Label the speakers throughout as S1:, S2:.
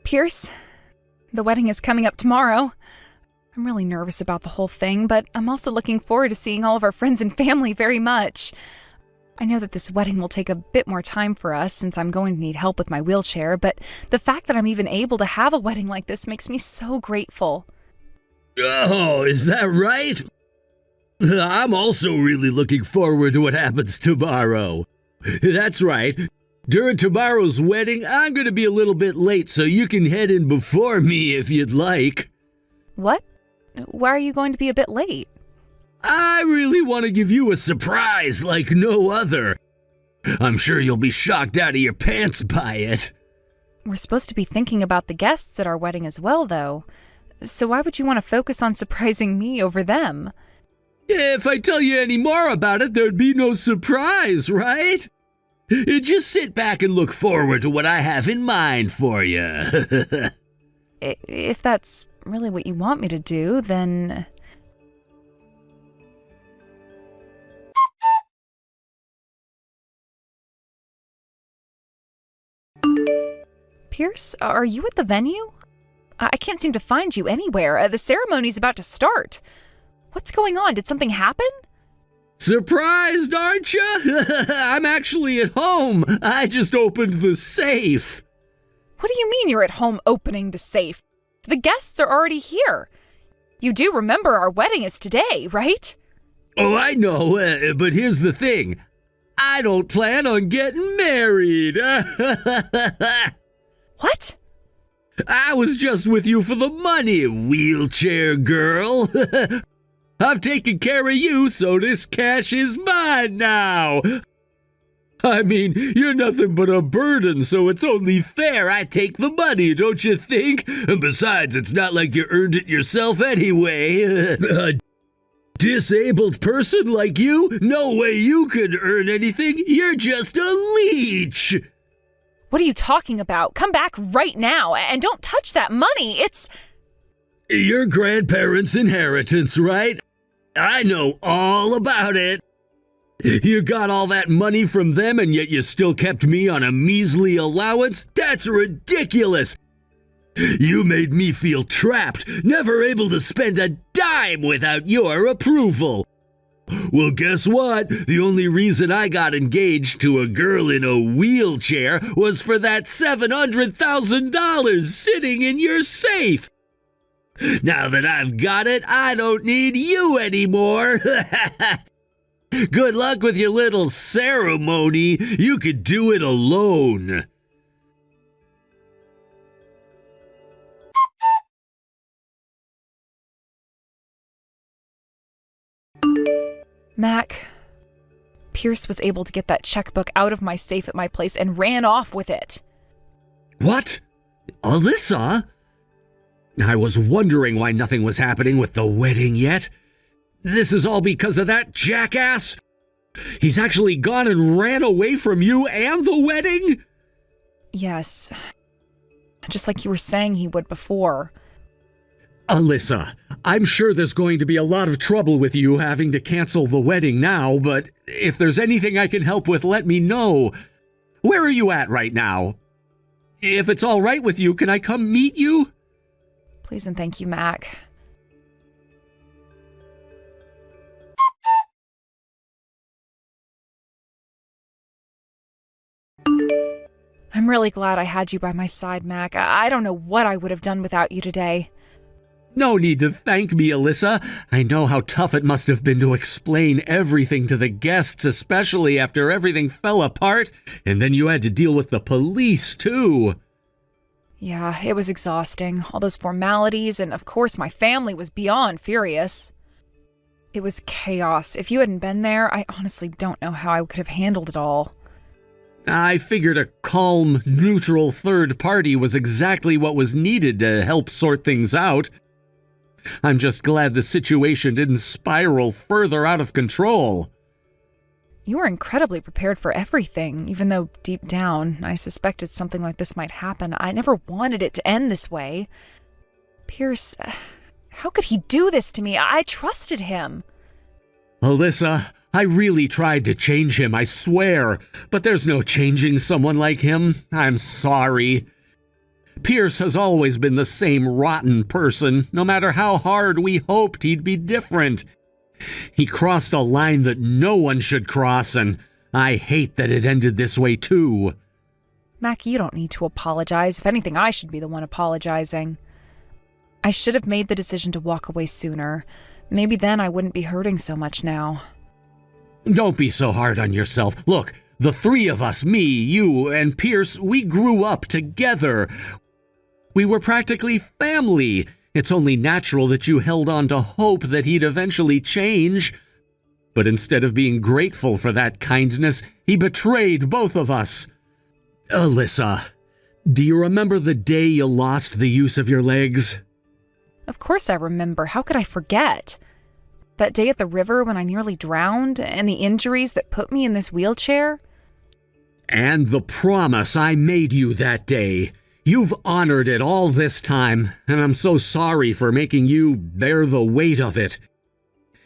S1: Pierce, the wedding is coming up tomorrow. I'm really nervous about the whole thing, but I'm also looking forward to seeing all of our friends and family very much. I know that this wedding will take a bit more time for us since I'm going to need help with my wheelchair, but the fact that I'm even able to have a wedding like this makes me so grateful.
S2: Oh, is that right? I'm also really looking forward to what happens tomorrow. That's right. During tomorrow's wedding, I'm going to be a little bit late, so you can head in before me if you'd like.
S1: What? Why are you going to be a bit late?
S2: I really want to give you a surprise like no other. I'm sure you'll be shocked out of your pants by it.
S1: We're supposed to be thinking about the guests at our wedding as well, though. So why would you want to focus on surprising me over them?
S2: If I tell you any more about it, there'd be no surprise, right? Just sit back and look forward to what I have in mind for you.
S1: If that's really what you want me to do, then... Pierce, are you at the venue? I can't seem to find you anywhere. The ceremony's about to start. What's going on? Did something happen?
S2: Surprised, aren't you? I'm actually at home. I just opened the safe.
S1: What do you mean you're at home opening the safe? The guests are already here. You do remember our wedding is today, right?
S2: Oh, I know, but here's the thing. I don't plan on getting married.
S1: What?
S2: I was just with you for the money, wheelchair girl. I've taken care of you, so this cash is mine now. I mean, you're nothing but a burden, so it's only fair I take the money, don't you think? And besides, it's not like you earned it yourself anyway. A disabled person like you? No way you could earn anything. You're just a leech.
S1: What are you talking about? Come back right now, and don't touch that money. It's...
S2: Your grandparents' inheritance, right? I know all about it. You got all that money from them, and yet you still kept me on a measly allowance? That's ridiculous. You made me feel trapped, never able to spend a dime without your approval. Well, guess what? The only reason I got engaged to a girl in a wheelchair was for that $700,000 sitting in your safe. Now that I've got it, I don't need you anymore. Good luck with your little ceremony. You could do it alone.
S1: Mac, Pierce was able to get that checkbook out of my safe at my place and ran off with it.
S2: What? Alyssa? I was wondering why nothing was happening with the wedding yet. This is all because of that jackass? He's actually gone and ran away from you and the wedding?
S1: Yes. Just like you were saying he would before.
S2: Alyssa, I'm sure there's going to be a lot of trouble with you having to cancel the wedding now, but if there's anything I can help with, let me know. Where are you at right now? If it's all right with you, can I come meet you?
S1: Please and thank you, Mac. I'm really glad I had you by my side, Mac. I don't know what I would have done without you today.
S2: No need to thank me, Alyssa. I know how tough it must have been to explain everything to the guests, especially after everything fell apart, and then you had to deal with the police, too.
S1: Yeah, it was exhausting. All those formalities, and of course my family was beyond furious. It was chaos. If you hadn't been there, I honestly don't know how I could have handled it all.
S2: I figured a calm, neutral third party was exactly what was needed to help sort things out. I'm just glad the situation didn't spiral further out of control.
S1: You were incredibly prepared for everything, even though deep down I suspected something like this might happen. I never wanted it to end this way. Pierce, how could he do this to me? I trusted him.
S2: Alyssa, I really tried to change him, I swear. But there's no changing someone like him. I'm sorry. Pierce has always been the same rotten person, no matter how hard we hoped he'd be different. He crossed a line that no one should cross, and I hate that it ended this way too.
S1: Mac, you don't need to apologize. If anything, I should be the one apologizing. I should have made the decision to walk away sooner. Maybe then I wouldn't be hurting so much now.
S2: Don't be so hard on yourself. Look, the three of us, me, you, and Pierce, we grew up together. We were practically family. It's only natural that you held on to hope that he'd eventually change. But instead of being grateful for that kindness, he betrayed both of us. Alyssa, do you remember the day you lost the use of your legs?
S1: Of course I remember. How could I forget? That day at the river when I nearly drowned, and the injuries that put me in this wheelchair?
S2: And the promise I made you that day. You've honored it all this time, and I'm so sorry for making you bear the weight of it.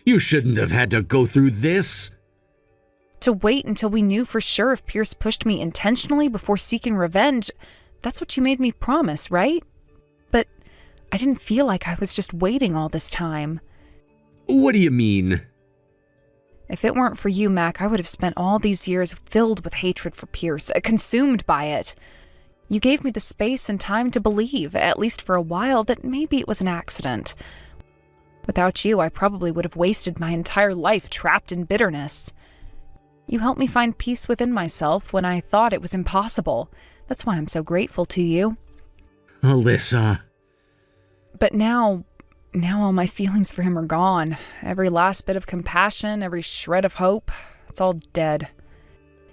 S2: You shouldn't have had to go through this.
S1: To wait until we knew for sure if Pierce pushed me intentionally before seeking revenge, that's what you made me promise, right? But I didn't feel like I was just waiting all this time.
S2: What do you mean?
S1: If it weren't for you, Mac, I would have spent all these years filled with hatred for Pierce, consumed by it. You gave me the space and time to believe, at least for a while, that maybe it was an accident. Without you, I probably would have wasted my entire life trapped in bitterness. You helped me find peace within myself when I thought it was impossible. That's why I'm so grateful to you.
S2: Alyssa.
S1: But now all my feelings for him are gone. Every last bit of compassion, every shred of hope, it's all dead.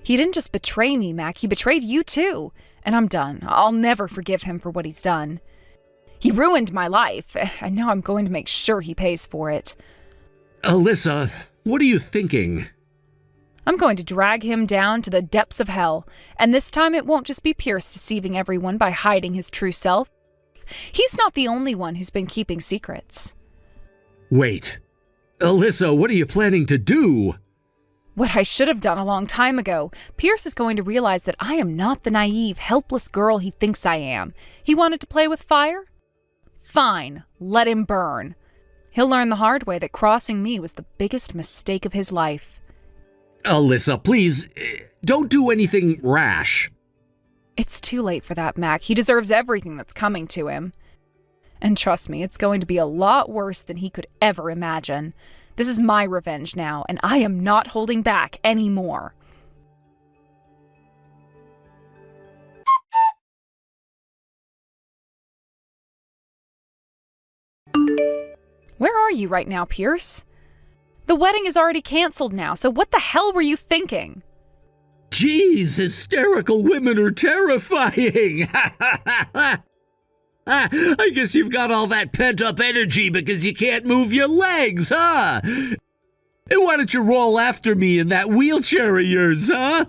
S1: He didn't just betray me, Mac, he betrayed you too. And I'm done. I'll never forgive him for what he's done. He ruined my life, and now I'm going to make sure he pays for it.
S2: Alyssa, what are you thinking?
S1: I'm going to drag him down to the depths of hell, and this time it won't just be Pierce deceiving everyone by hiding his true self. He's not the only one who's been keeping secrets.
S2: Wait. Alyssa, what are you planning to do?
S1: What I should have done a long time ago. Pierce is going to realize that I am not the naive, helpless girl he thinks I am. He wanted to play with fire? Fine, let him burn. He'll learn the hard way that crossing me was the biggest mistake of his life.
S2: Alyssa, please, don't do anything rash.
S1: It's too late for that, Mac. He deserves everything that's coming to him. And trust me, it's going to be a lot worse than he could ever imagine. This is my revenge now, and I am not holding back anymore. Where are you right now, Pierce? The wedding is already canceled now, so what the hell were you thinking?
S2: Geez, hysterical women are terrifying. I guess you've got all that pent-up energy because you can't move your legs, huh? And why don't you roll after me in that wheelchair of yours, huh?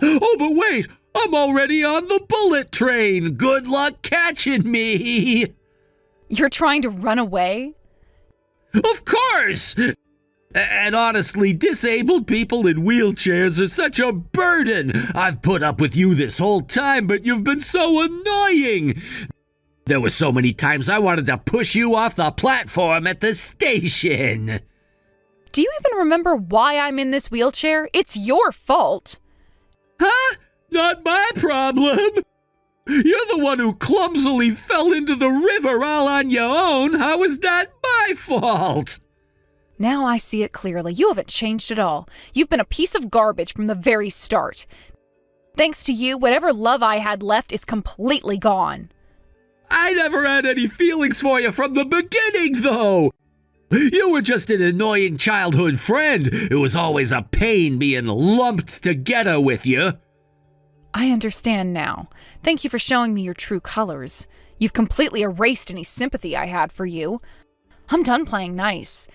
S2: Oh, but wait, I'm already on the bullet train. Good luck catching me.
S1: You're trying to run away?
S2: Of course! And honestly, disabled people in wheelchairs are such a burden. I've put up with you this whole time, but you've been so annoying. There were so many times I wanted to push you off the platform at the station.
S1: Do you even remember why I'm in this wheelchair? It's your fault.
S2: Huh? Not my problem. You're the one who clumsily fell into the river all on your own. How is that my fault?
S1: Now I see it clearly. You haven't changed at all. You've been a piece of garbage from the very start. Thanks to you, whatever love I had left is completely gone.
S2: I never had any feelings for you from the beginning, though. You were just an annoying childhood friend. It was always a pain being lumped together with you.
S1: I understand now. Thank you for showing me your true colors. You've completely erased any sympathy I had for you. I'm done playing nice.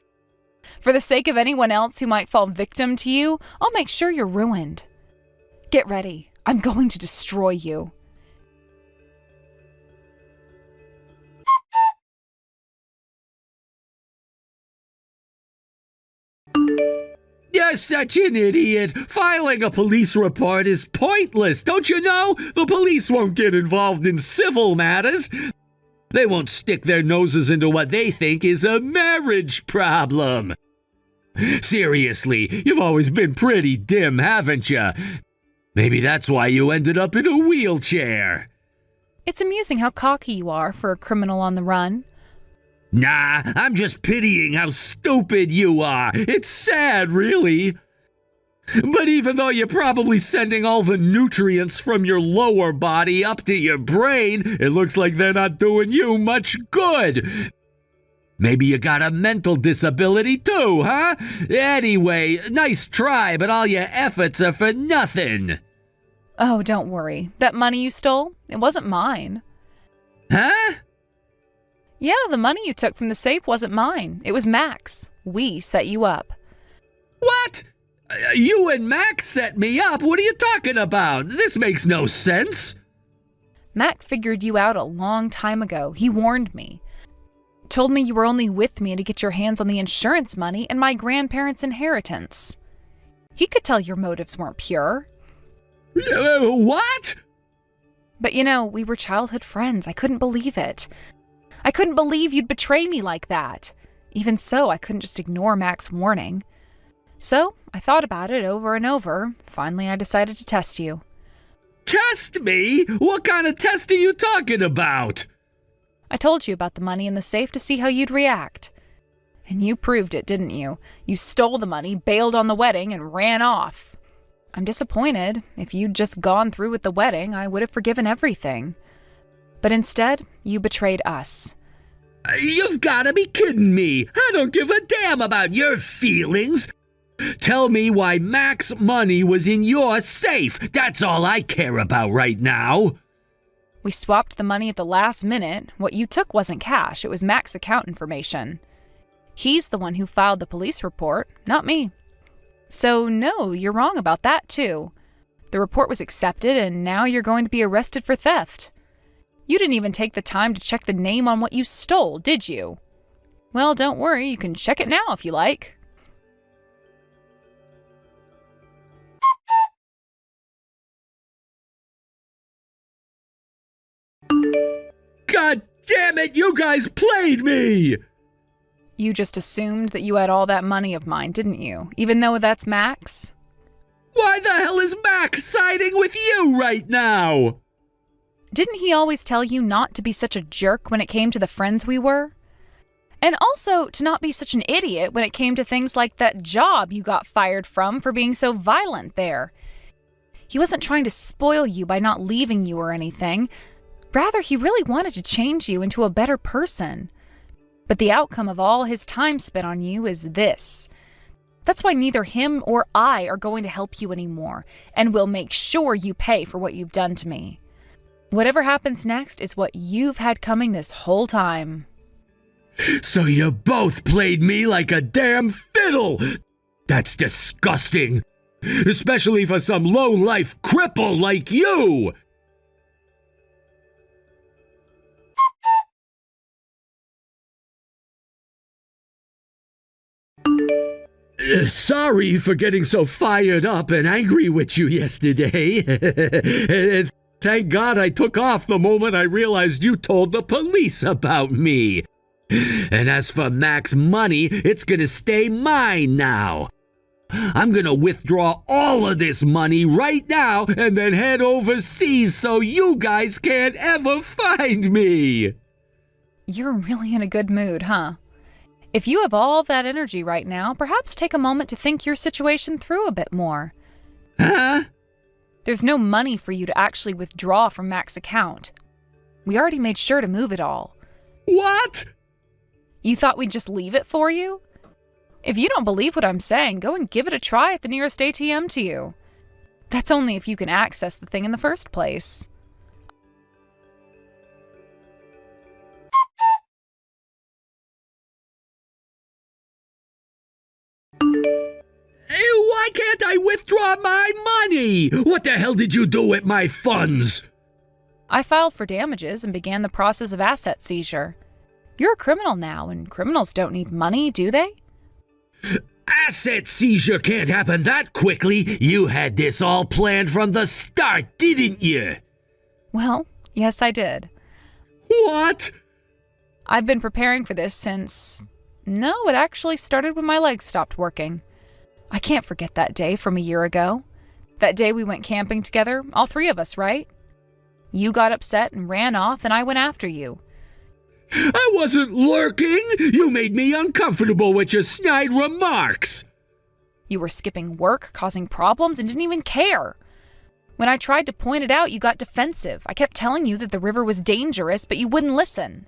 S1: For the sake of anyone else who might fall victim to you, I'll make sure you're ruined. Get ready. I'm going to destroy you.
S2: You're such an idiot. Filing a police report is pointless, don't you know? The police won't get involved in civil matters. They won't stick their noses into what they think is a marriage problem. Seriously, you've always been pretty dim, haven't you? Maybe that's why you ended up in a wheelchair.
S1: It's amusing how cocky you are for a criminal on the run.
S2: Nah, I'm just pitying how stupid you are. It's sad, really. But even though you're probably sending all the nutrients from your lower body up to your brain, it looks like they're not doing you much good. Maybe you got a mental disability too, huh? Anyway, nice try, but all your efforts are for nothing.
S1: Oh, don't worry. That money you stole, it wasn't mine.
S2: Huh?
S1: Yeah, the money you took from the safe wasn't mine. It was Mac's. We set you up.
S2: What? You and Max set me up? What are you talking about? This makes no sense.
S1: Mac figured you out a long time ago. He warned me. Told me you were only with me to get your hands on the insurance money and my grandparents' inheritance. He could tell your motives weren't pure.
S2: What?
S1: But you know, we were childhood friends. I couldn't believe it. I couldn't believe you'd betray me like that. Even so, I couldn't just ignore Mac's warning. So, I thought about it over and over. Finally, I decided to test you.
S2: Test me? What kind of test are you talking about?
S1: I told you about the money in the safe to see how you'd react. And you proved it, didn't you? You stole the money, bailed on the wedding, and ran off. I'm disappointed. If you'd just gone through with the wedding, I would have forgiven everything. But instead, you betrayed us.
S2: You've got to be kidding me. I don't give a damn about your feelings. Tell me why Mac's money was in your safe. That's all I care about right now.
S1: We swapped the money at the last minute. What you took wasn't cash. It was Mac's account information. He's the one who filed the police report, not me. So no, you're wrong about that too. The report was accepted and now you're going to be arrested for theft. You didn't even take the time to check the name on what you stole, did you? Well, don't worry, you can check it now if you like.
S2: God damn it, you guys played me!
S1: You just assumed that you had all that money of mine, didn't you? Even though that's Mac's?
S2: Why the hell is Mac siding with you right now?
S1: Didn't he always tell you not to be such a jerk when it came to the friends we were? And also to not be such an idiot when it came to things like that job you got fired from for being so violent there. He wasn't trying to spoil you by not leaving you or anything. Rather, he really wanted to change you into a better person. But the outcome of all his time spent on you is this. That's why neither him or I are going to help you anymore, and we'll make sure you pay for what you've done to me. Whatever happens next is what you've had coming this whole time.
S2: So you both played me like a damn fiddle! That's disgusting! Especially for some low-life cripple like you! Sorry for getting so fired up and angry with you yesterday. Thank God I took off the moment I realized you told the police about me. And as for Mac's money, it's gonna stay mine now. I'm gonna withdraw all of this money right now and then head overseas so you guys can't ever find me.
S1: You're really in a good mood, huh? If you have all that energy right now, perhaps take a moment to think your situation through a bit more.
S2: Huh?
S1: There's no money for you to actually withdraw from Mac's account. We already made sure to move it all.
S2: What?
S1: You thought we'd just leave it for you? If you don't believe what I'm saying, go and give it a try at the nearest ATM to you. That's only if you can access the thing in the first place.
S2: Why can't I withdraw my money? What the hell did you do with my funds?
S1: I filed for damages and began the process of asset seizure. You're a criminal now, and criminals don't need money, do they?
S2: Asset seizure can't happen that quickly. You had this all planned from the start, didn't you?
S1: Well, yes, I did.
S2: What?
S1: I've been preparing for this since... No, it actually started when my legs stopped working. I can't forget that day from a year ago. That day we went camping together, all three of us, right? You got upset and ran off, and I went after you.
S2: I wasn't lurking. You made me uncomfortable with your snide remarks.
S1: You were skipping work, causing problems, and didn't even care. When I tried to point it out, you got defensive. I kept telling you that the river was dangerous, but you wouldn't listen.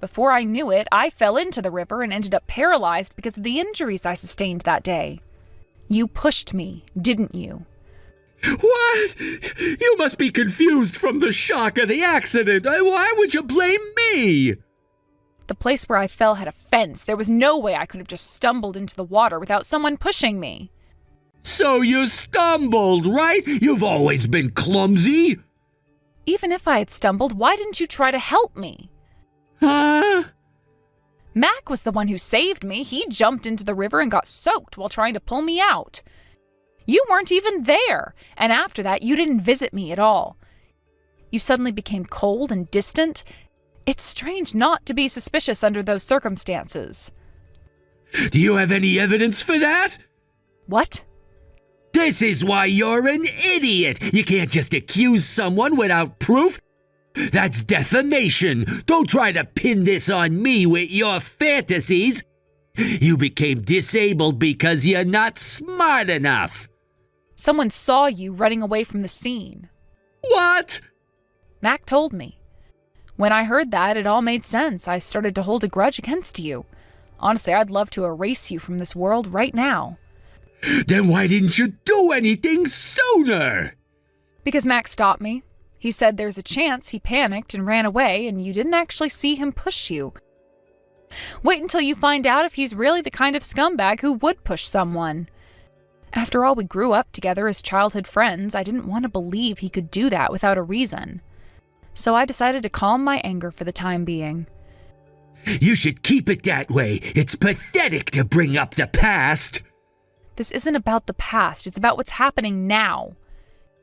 S1: Before I knew it, I fell into the river and ended up paralyzed because of the injuries I sustained that day. You pushed me, didn't you?
S2: What? You must be confused from the shock of the accident. Why would you blame me?
S1: The place where I fell had a fence. There was no way I could have just stumbled into the water without someone pushing me.
S2: So you stumbled, right? You've always been clumsy.
S1: Even if I had stumbled, why didn't you try to help me?
S2: Huh?
S1: Mac was the one who saved me. He jumped into the river and got soaked while trying to pull me out. You weren't even there, and after that, you didn't visit me at all. You suddenly became cold and distant. It's strange not to be suspicious under those circumstances.
S2: Do you have any evidence for that?
S1: What?
S2: This is why you're an idiot. You can't just accuse someone without proof. That's defamation. Don't try to pin this on me with your fantasies. You became disabled because you're not smart enough.
S1: Someone saw you running away from the scene.
S2: What?
S1: Mac told me. When I heard that, it all made sense. I started to hold a grudge against you. Honestly, I'd love to erase you from this world right now.
S2: Then why didn't you do anything sooner?
S1: Because Mac stopped me. He said there's a chance he panicked and ran away, and you didn't actually see him push you. Wait until you find out if he's really the kind of scumbag who would push someone. After all, we grew up together as childhood friends. I didn't want to believe he could do that without a reason. So I decided to calm my anger for the time being.
S2: You should keep it that way. It's pathetic to bring up the past.
S1: This isn't about the past. It's about what's happening now.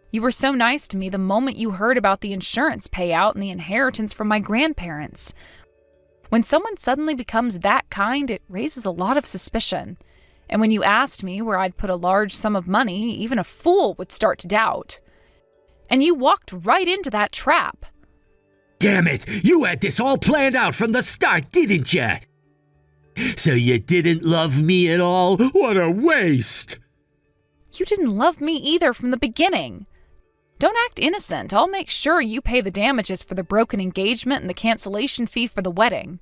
S1: You were so nice to me the moment you heard about the insurance payout and the inheritance from my grandparents. When someone suddenly becomes that kind, it raises a lot of suspicion. And when you asked me where I'd put a large sum of money, even a fool would start to doubt. And you walked right into that trap.
S2: Damn it! You had this all planned out from the start, didn't you? So you didn't love me at all? What a waste!
S1: You didn't love me either from the beginning. Don't act innocent. I'll make sure you pay the damages for the broken engagement and the cancellation fee for the wedding.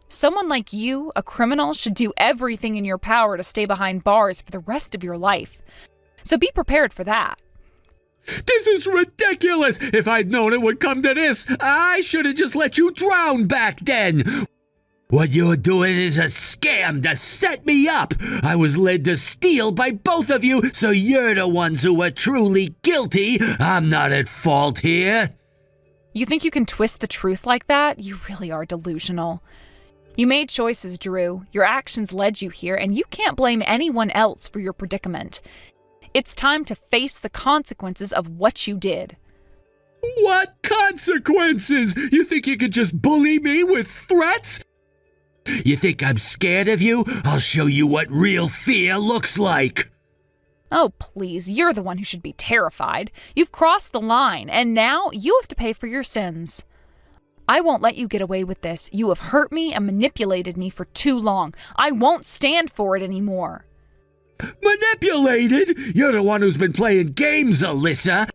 S1: Someone like you, a criminal, should do everything in your power to stay behind bars for the rest of your life. So be prepared for that.
S2: This is ridiculous! If I'd known it would come to this, I should have just let you drown back then! What you're doing is a scam to set me up! I was led to steal by both of you, so you're the ones who were truly guilty! I'm not at fault here!
S1: You think you can twist the truth like that? You really are delusional. You made choices, Drew. Your actions led you here, and you can't blame anyone else for your predicament. It's time to face the consequences of what you did.
S2: What consequences? You think you could just bully me with threats? You think I'm scared of you? I'll show you what real fear looks like.
S1: Oh, please, you're the one who should be terrified. You've crossed the line, and now you have to pay for your sins. I won't let you get away with this. You have hurt me and manipulated me for too long. I won't stand for it anymore.
S2: Manipulated? You're the one who's been playing games, Alyssa.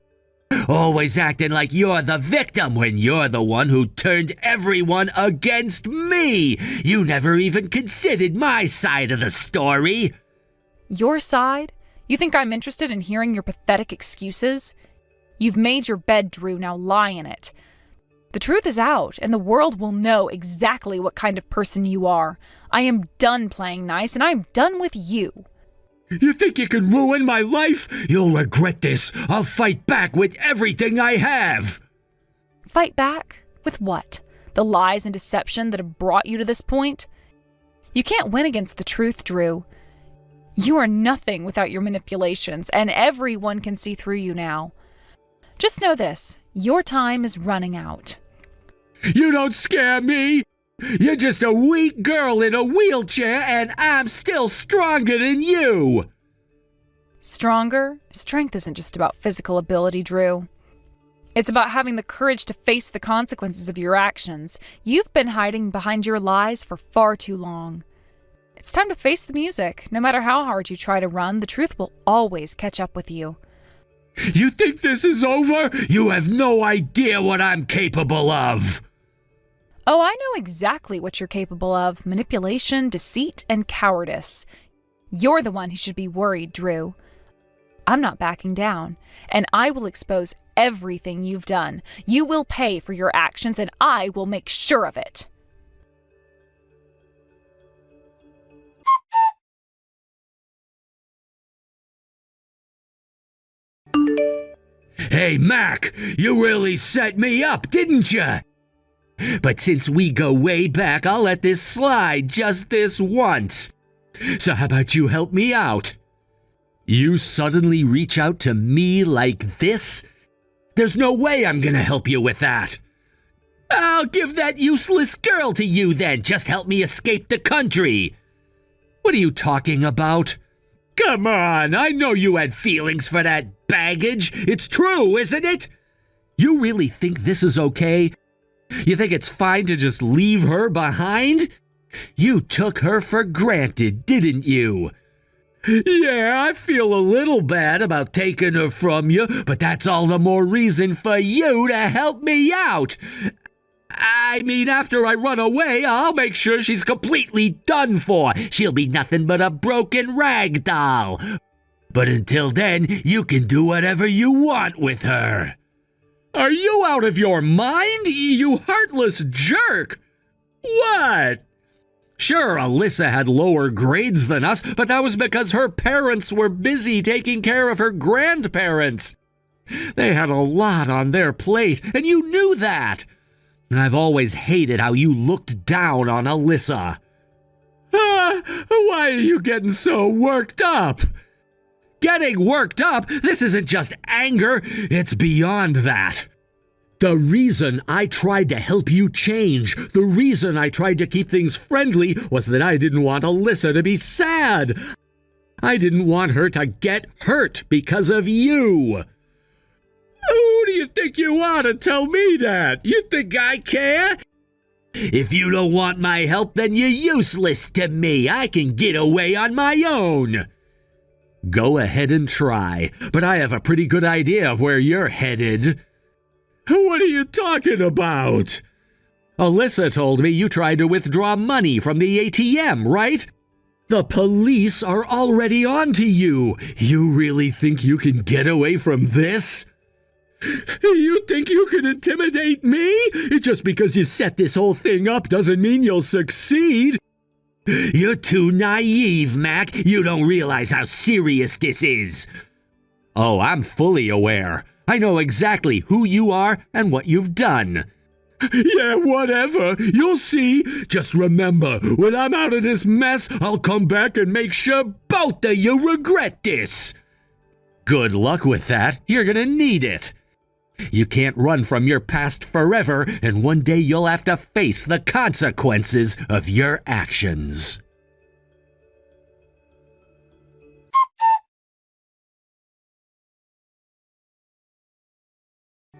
S2: Always acting like you're the victim when you're the one who turned everyone against me. You never even considered my side of the story.
S1: Your side? You think I'm interested in hearing your pathetic excuses? You've made your bed, Drew. Now lie in it. The truth is out, and the world will know exactly what kind of person you are. I am done playing nice, and I'm done with you.
S2: You think you can ruin my life? You'll regret this. I'll fight back with everything I have.
S1: Fight back? With what? The lies and deception that have brought you to this point? You can't win against the truth, Drew. You are nothing without your manipulations, and everyone can see through you now. Just know this, your time is running out.
S2: You don't scare me! You're just a weak girl in a wheelchair, and I'm still stronger than you!
S1: Stronger? Strength isn't just about physical ability, Drew. It's about having the courage to face the consequences of your actions. You've been hiding behind your lies for far too long. It's time to face the music. No matter how hard you try to run, the truth will always catch up with you.
S2: You think this is over? You have no idea what I'm capable of!
S1: Oh, I know exactly what you're capable of. Manipulation, deceit, and cowardice. You're the one who should be worried, Drew. I'm not backing down, and I will expose everything you've done. You will pay for your actions, and I will make sure of it.
S2: Hey, Mac, you really set me up, didn't you? But since we go way back, I'll let this slide just this once. So how about you help me out? You suddenly reach out to me like this? There's no way I'm gonna help you with that. I'll give that useless girl to you then. Just help me escape the country. What are you talking about? Come on, I know you had feelings for that baggage. It's true, isn't it? You really think this is okay? You think it's fine to just leave her behind? You took her for granted, didn't you? Yeah, I feel a little bad about taking her from you, but that's all the more reason for you to help me out. I mean, after I run away, I'll make sure she's completely done for. She'll be nothing but a broken rag doll. But until then, you can do whatever you want with her. Are you out of your mind, you heartless jerk? What? Sure, Alyssa had lower grades than us, but that was because her parents were busy taking care of her grandparents. They had a lot on their plate, and you knew that. I've always hated how you looked down on Alyssa. Why are you getting so worked up? Getting worked up? This isn't just anger, it's beyond that. The reason I tried to help you change, the reason I tried to keep things friendly was that I didn't want Alyssa to be sad. I didn't want her to get hurt because of you. Who do you think you are to tell me that? You think I care? If you don't want my help, then you're useless to me. I can get away on my own. Go ahead and try, but I have a pretty good idea of where you're headed. What are you talking about? Alyssa told me you tried to withdraw money from the ATM, right? The police are already on to you. You really think you can get away from this? You think you can intimidate me? Just because you set this whole thing up doesn't mean you'll succeed. You're too naive, Mac. You don't realize how serious this is. Oh, I'm fully aware. I know exactly who you are and what you've done. Yeah, whatever. You'll see. Just remember, when I'm out of this mess, I'll come back and make sure both of you regret this. Good luck with that. You're gonna need it. You can't run from your past forever, and one day you'll have to face the consequences of your actions.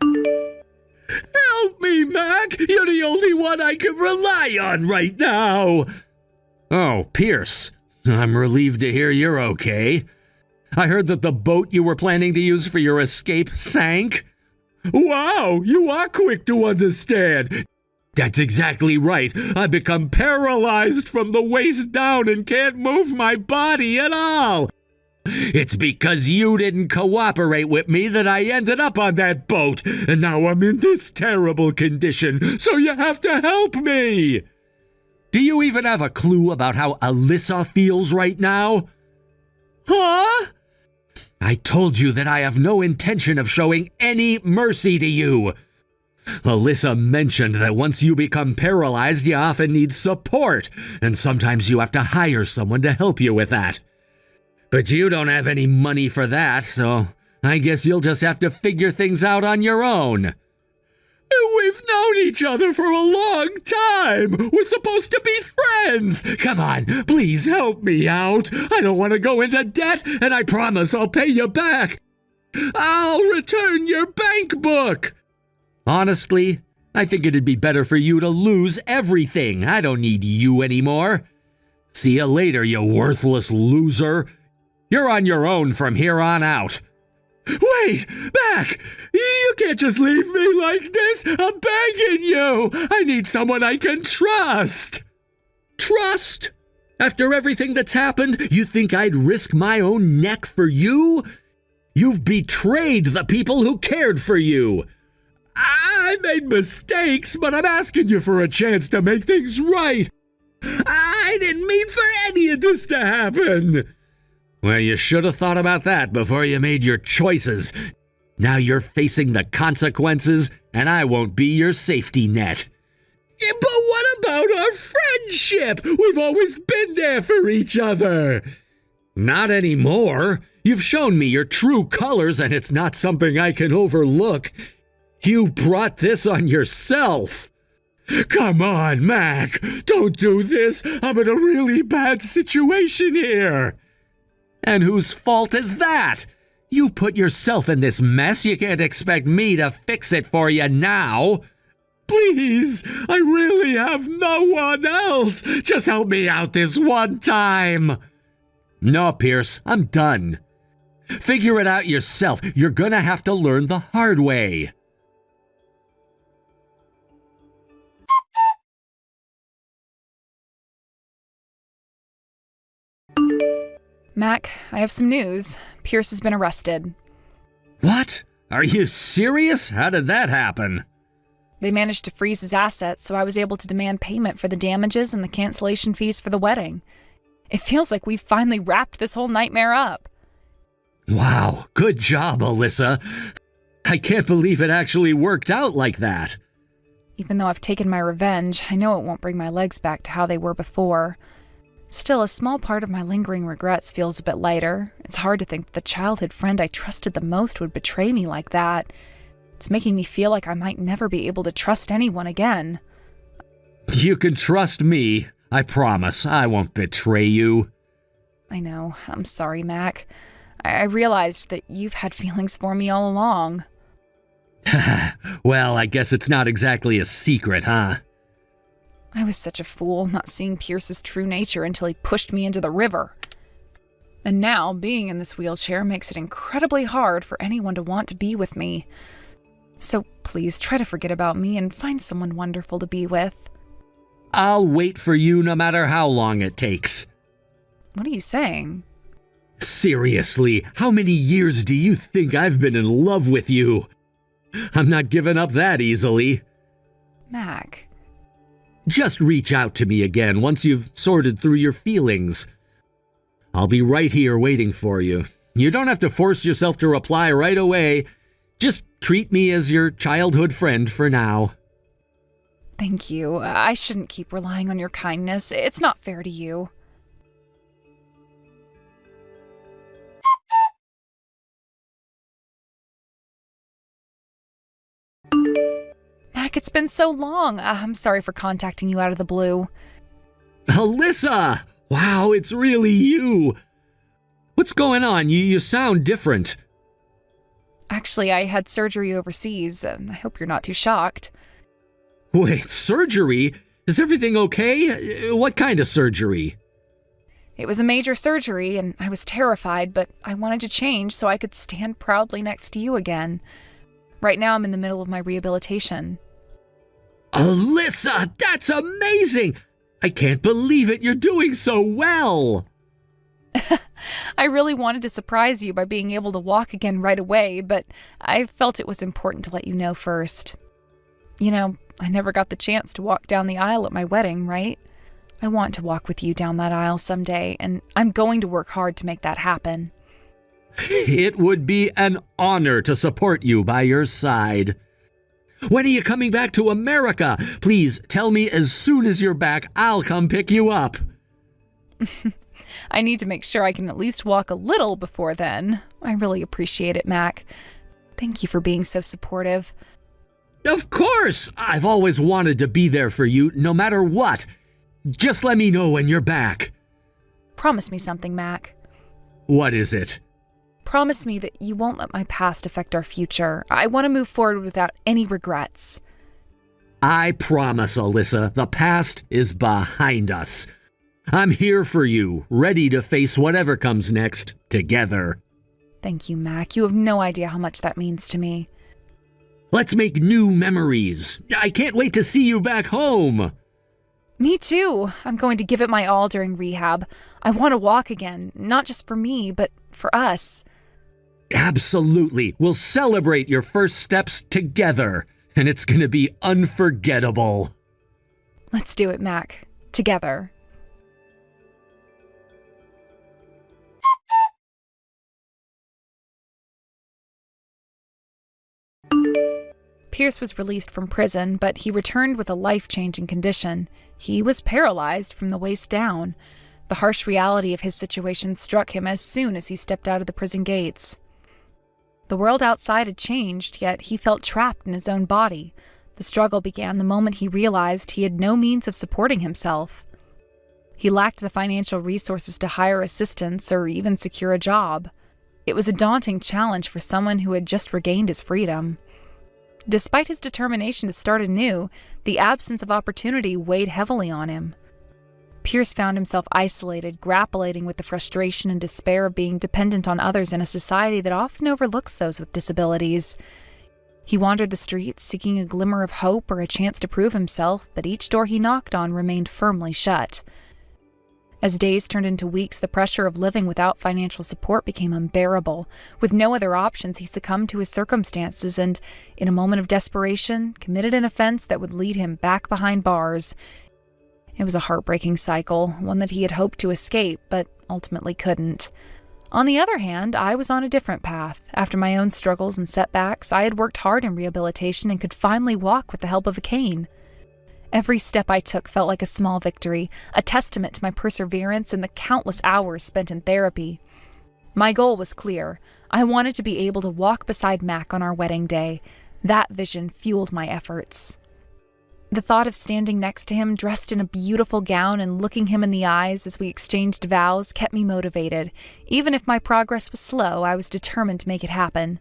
S2: Help me, Mac! You're the only one I can rely on right now! Oh, Pierce. I'm relieved to hear you're okay. I heard that the boat you were planning to use for your escape sank. Wow, you are quick to understand. That's exactly right. I've become paralyzed from the waist down and can't move my body at all. It's because you didn't cooperate with me that I ended up on that boat, and now I'm in this terrible condition, so you have to help me. Do you even have a clue about how Alyssa feels right now? Huh? I told you that I have no intention of showing any mercy to you. Alyssa mentioned that once you become paralyzed, you often need support, and sometimes you have to hire someone to help you with that. But you don't have any money for that, so I guess you'll just have to figure things out on your own. We've known each other for a long time. We're supposed to be friends. Come on, please help me out. I don't want to go into debt, and I promise I'll pay you back. I'll return your bank book. Honestly, I think it'd be better for you to lose everything. I don't need you anymore. See you later, you worthless loser. You're on your own from here on out. Wait, Mac! You can't just leave me like this! I'm begging you! I need someone I can trust! Trust? After everything that's happened, you think I'd risk my own neck for you? You've betrayed the people who cared for you! I made mistakes, but I'm asking you for a chance to make things right! I didn't mean for any of this to happen! Well, you should have thought about that before you made your choices. Now you're facing the consequences, and I won't be your safety net. Yeah, but what about our friendship? We've always been there for each other. Not anymore. You've shown me your true colors, and it's not something I can overlook. You brought this on yourself. Come on, Mac. Don't do this. I'm in a really bad situation here. And whose fault is that? You put yourself in this mess. You can't expect me to fix it for you now. Please, I really have no one else. Just help me out this one time. No, Pierce, I'm done. Figure it out yourself. You're gonna have to learn the hard way.
S1: Mac, I have some news. Pierce has been arrested.
S2: What? Are you serious? How did that happen?
S1: They managed to freeze his assets, so I was able to demand payment for the damages and the cancellation fees for the wedding. It feels like we've finally wrapped this whole nightmare up.
S2: Wow, good job, Alyssa. I can't believe it actually worked out like that.
S1: Even though I've taken my revenge, I know it won't bring my legs back to how they were before. Still, a small part of my lingering regrets feels a bit lighter. It's hard to think that the childhood friend I trusted the most would betray me like that. It's making me feel like I might never be able to trust anyone again.
S2: You can trust me. I promise I won't betray you.
S1: I know. I'm sorry, Mac. I realized that you've had feelings for me all along.
S2: Well, I guess it's not exactly a secret, huh?
S1: I was such a fool not seeing Pierce's true nature until he pushed me into the river. And now, being in this wheelchair makes it incredibly hard for anyone to want to be with me. So please try to forget about me and find someone wonderful to be with.
S2: I'll wait for you no matter how long it takes.
S1: What are you saying?
S2: Seriously, how many years do you think I've been in love with you? I'm not giving up that easily.
S1: Mac.
S2: Just reach out to me again once you've sorted through your feelings. I'll be right here waiting for you. You don't have to force yourself to reply right away. Just treat me as your childhood friend for now.
S1: Thank you. I shouldn't keep relying on your kindness. It's not fair to you. Mac, it's been so long. I'm sorry for contacting you out of the blue.
S2: Alyssa! Wow, it's really you. What's going on? You sound different.
S1: Actually, I had surgery overseas. I hope you're not too shocked.
S2: Wait, surgery? Is everything okay? What kind of surgery?
S1: It was a major surgery, and I was terrified, but I wanted to change so I could stand proudly next to you again. Right now, I'm in the middle of my rehabilitation.
S2: Alyssa, that's amazing! I can't believe it. You're doing so well.
S1: I really wanted to surprise you by being able to walk again right away, but I felt it was important to let you know first. You know, I never got the chance to walk down the aisle at my wedding, right? I want to walk with you down that aisle someday, and I'm going to work hard to make that happen.
S2: It would be an honor to support you by your side. When are you coming back to America? Please tell me as soon as you're back. I'll come pick you up.
S1: I need to make sure I can at least walk a little before then. I really appreciate it, Mac. Thank you for being so supportive.
S2: Of course! I've always wanted to be there for you, no matter what. Just let me know when you're back.
S1: Promise me something, Mac.
S2: What is it?
S1: Promise me that you won't let my past affect our future. I want to move forward without any regrets.
S2: I promise, Alyssa, the past is behind us. I'm here for you, ready to face whatever comes next, together.
S1: Thank you, Mac. You have no idea how much that means to me.
S2: Let's make new memories. I can't wait to see you back home.
S1: Me too. I'm going to give it my all during rehab. I want to walk again, not just for me, but for us.
S2: Absolutely. We'll celebrate your first steps together, and it's going to be unforgettable.
S1: Let's do it, Mac. Together. Pierce was released from prison, but he returned with a life-changing condition. He was paralyzed from the waist down. The harsh reality of his situation struck him as soon as he stepped out of the prison gates. The world outside had changed, yet he felt trapped in his own body. The struggle began the moment he realized he had no means of supporting himself. He lacked the financial resources to hire assistants or even secure a job. It was a daunting challenge for someone who had just regained his freedom. Despite his determination to start anew, the absence of opportunity weighed heavily on him. Pierce found himself isolated, grappling with the frustration and despair of being dependent on others in a society that often overlooks those with disabilities. He wandered the streets, seeking a glimmer of hope or a chance to prove himself, but each door he knocked on remained firmly shut. As days turned into weeks, the pressure of living without financial support became unbearable. With no other options, he succumbed to his circumstances and, in a moment of desperation, committed an offense that would lead him back behind bars. It was a heartbreaking cycle, one that he had hoped to escape, but ultimately couldn't. On the other hand, I was on a different path. After my own struggles and setbacks, I had worked hard in rehabilitation and could finally walk with the help of a cane. Every step I took felt like a small victory, a testament to my perseverance and the countless hours spent in therapy. My goal was clear. I wanted to be able to walk beside Mac on our wedding day. That vision fueled my efforts. The thought of standing next to him, dressed in a beautiful gown and looking him in the eyes as we exchanged vows, kept me motivated. Even if my progress was slow, I was determined to make it happen.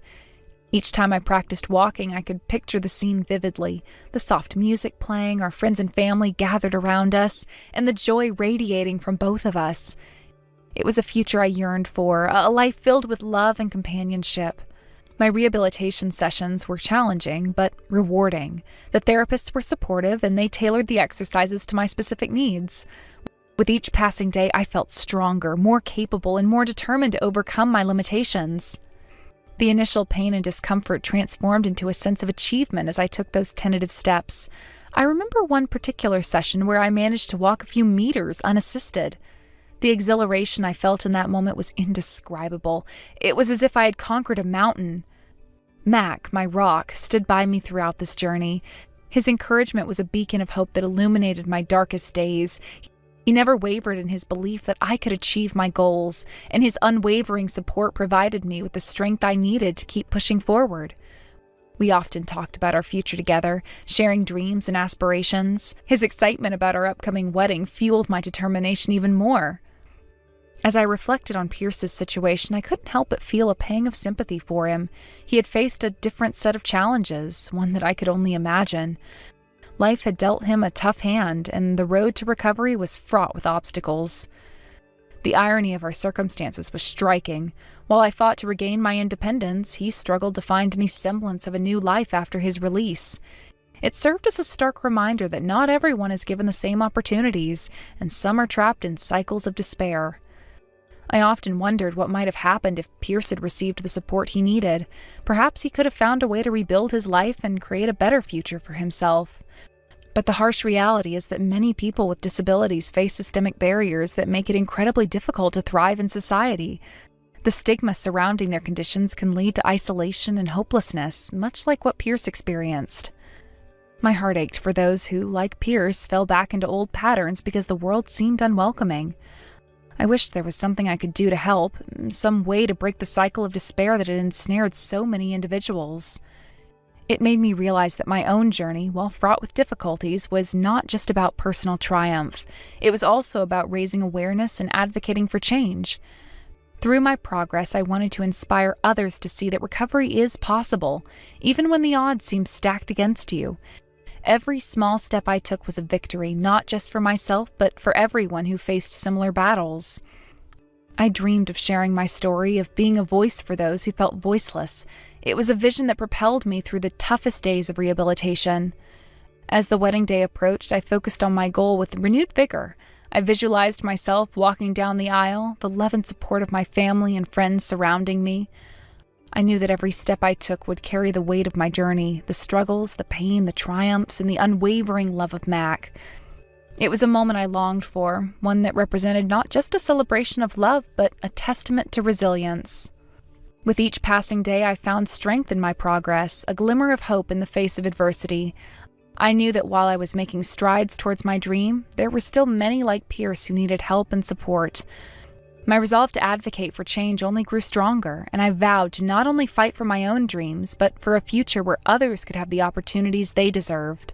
S1: Each time I practiced walking, I could picture the scene vividly, the soft music playing, our friends and family gathered around us, and the joy radiating from both of us. It was a future I yearned for, a life filled with love and companionship. My rehabilitation sessions were challenging, but rewarding. The therapists were supportive, and they tailored the exercises to my specific needs. With each passing day, I felt stronger, more capable, and more determined to overcome my limitations. The initial pain and discomfort transformed into a sense of achievement as I took those tentative steps. I remember one particular session where I managed to walk a few meters unassisted. The exhilaration I felt in that moment was indescribable. It was as if I had conquered a mountain. Mac, my rock, stood by me throughout this journey. His encouragement was a beacon of hope that illuminated my darkest days. He never wavered in his belief that I could achieve my goals, and his unwavering support provided me with the strength I needed to keep pushing forward. We often talked about our future together, sharing dreams and aspirations. His excitement about our upcoming wedding fueled my determination even more. As I reflected on Pierce's situation, I couldn't help but feel a pang of sympathy for him. He had faced a different set of challenges, one that I could only imagine. Life had dealt him a tough hand, and the road to recovery was fraught with obstacles. The irony of our circumstances was striking. While I fought to regain my independence, he struggled to find any semblance of a new life after his release. It served as a stark reminder that not everyone is given the same opportunities, and some are trapped in cycles of despair. I often wondered what might have happened if Pierce had received the support he needed. Perhaps he could have found a way to rebuild his life and create a better future for himself. But the harsh reality is that many people with disabilities face systemic barriers that make it incredibly difficult to thrive in society. The stigma surrounding their conditions can lead to isolation and hopelessness, much like what Pierce experienced. My heart ached for those who, like Pierce, fell back into old patterns because the world seemed unwelcoming. I wished there was something I could do to help, some way to break the cycle of despair that had ensnared so many individuals. It made me realize that my own journey, while fraught with difficulties, was not just about personal triumph. It was also about raising awareness and advocating for change. Through my progress, I wanted to inspire others to see that recovery is possible, even when the odds seem stacked against you. Every small step I took was a victory, not just for myself, but for everyone who faced similar battles. I dreamed of sharing my story, of being a voice for those who felt voiceless. It was a vision that propelled me through the toughest days of rehabilitation. As the wedding day approached, I focused on my goal with renewed vigor. I visualized myself walking down the aisle, the love and support of my family and friends surrounding me. I knew that every step I took would carry the weight of my journey, the struggles, the pain, the triumphs, and the unwavering love of Mac. It was a moment I longed for, one that represented not just a celebration of love, but a testament to resilience. With each passing day, I found strength in my progress, a glimmer of hope in the face of adversity. I knew that while I was making strides towards my dream, there were still many like Pierce who needed help and support. My resolve to advocate for change only grew stronger, and I vowed to not only fight for my own dreams, but for a future where others could have the opportunities they deserved.